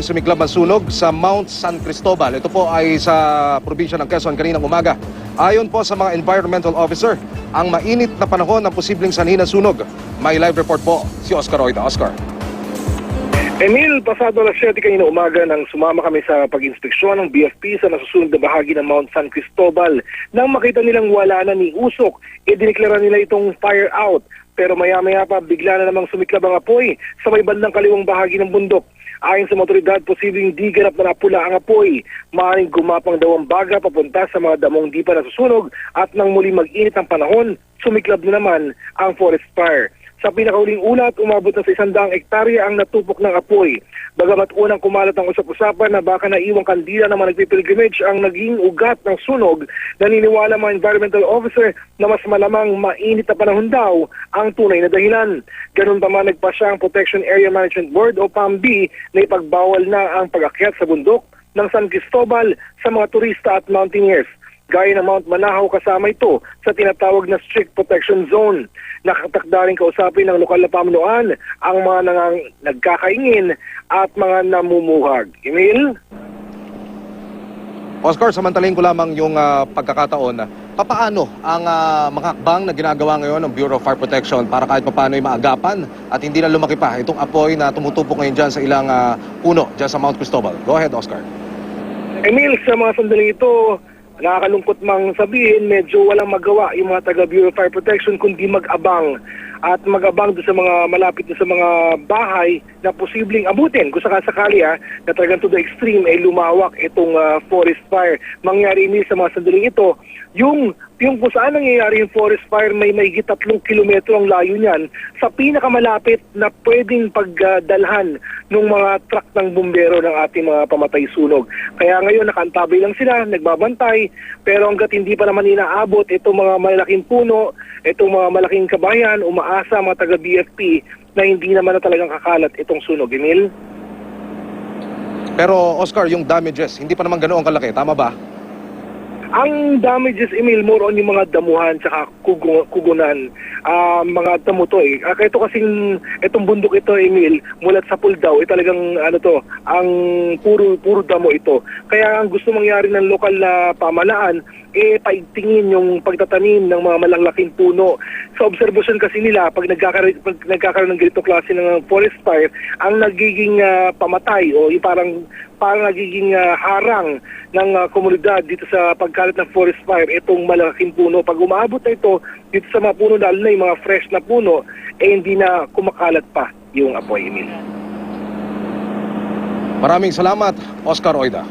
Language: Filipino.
sumiklab ang sunog sa Mount San Cristobal. Ito po ay sa probinsya ng Quezon kaninang umaga. Ayon po sa mga environmental officer, ang mainit na panahon ng posibleng sanhi ng sunog. May live report po si Oscar Oida. Oscar. Emil, pasado alas 7 kanina umaga nang sumama kami sa pag-inspeksyon ng BFP sa nasusunod na bahagi ng Mount San Cristobal. Nang makita nilang wala na ni usok, dineklara nila itong fire out. Pero maya-maya pa bigla na namang sumiklab ang apoy sa may bandang kaliwang bahagi ng bundok. Ayon sa mga otoridad, posibleng di ganap na napula ang apoy. Maaaring gumapang daw ang baga papunta sa mga damong di pa nasusunog at nang muli mag-init ang panahon, sumiklab na naman ang forest fire. Sa pinakauling ulat, umabot na sa 100 hektarya ang natupok ng apoy. Bagamat unang kumalat ang usap-usapan na baka naiwang kandila ng mga nagpipilgrimage ang naging ugat ng sunog, naniniwala mga environmental officer na mas malamang mainit na panahon daw ang tunay na dahilan. Ganun pa man nagpasya ang Protection Area Management Board o PAMB na ipagbawal na ang pag-akyat sa bundok ng San Cristobal sa mga turista at mountaineers. Gaya ng Mount Manahaw kasama ito sa tinatawag na strict protection zone. Nakatakda rin kausapin ng lokal na pamunuan ang mga nagkakaingin at mga namumuhag. Emil? Oscar, samantalin ko lamang yung pagkakataon. Papaano ang mga hakbang na ginagawa ngayon ng Bureau of Fire Protection para kahit papaano ay maagapan at hindi na lumaki pa itong apoy na tumutupok ngayon dyan sa ilang puno dyan sa Mount Cristobal? Go ahead, Oscar. Emil, sa mga sandaling ito, nakakalungkot mang sabihin, medyo walang magawa yung mga taga Bureau of Fire Protection kundi mag-abang at mag-abang doon sa mga malapit sa mga bahay na posibleng abutin kung sakasakali na talagang to the extreme ay lumawak itong forest fire. Mangyari sa mga sandaling ito, yung kung saan nangyayari yung forest fire may mahigit 3 kilometro ang layo niyan sa pinakamalapit na pwedeng pagdalhan ng mga truck ng bumbero ng ating mga pamatay sunog. Kaya ngayon nakaantabay lang sila, nagbabantay, pero hanggat hindi pa naman inaabot itong mga malaking puno, itong mga malaking kabayan, umaasa mga taga-BFP na hindi naman na talagang kakalat itong sunog. Emil? Pero Oscar, yung damages, hindi pa naman ganoon kalaki, tama ba? Ang damages, Emil, more on yung mga damuhan tsaka kugunan. Mga damo to Ito kasing, itong bundok ito, Emil, mulat sa Puldao, talagang ang puro damo ito. Kaya ang gusto mangyari ng lokal na pamalaan, paigtingin yung pagtatanim ng mga malalaking puno. Sa obserbasyon kasi nila, pag nagkakaroon ng ganito klase ng forest fire, ang nagiging pamatay o yung parang nagiging harang ng komunidad dito sa pagkalat ng forest fire, itong malaking puno. Pag umaabot na ito dito sa mga puno, lalo na yung mga fresh na puno, hindi na kumakalat pa yung apoy, Emil. Maraming salamat, Oscar Oida.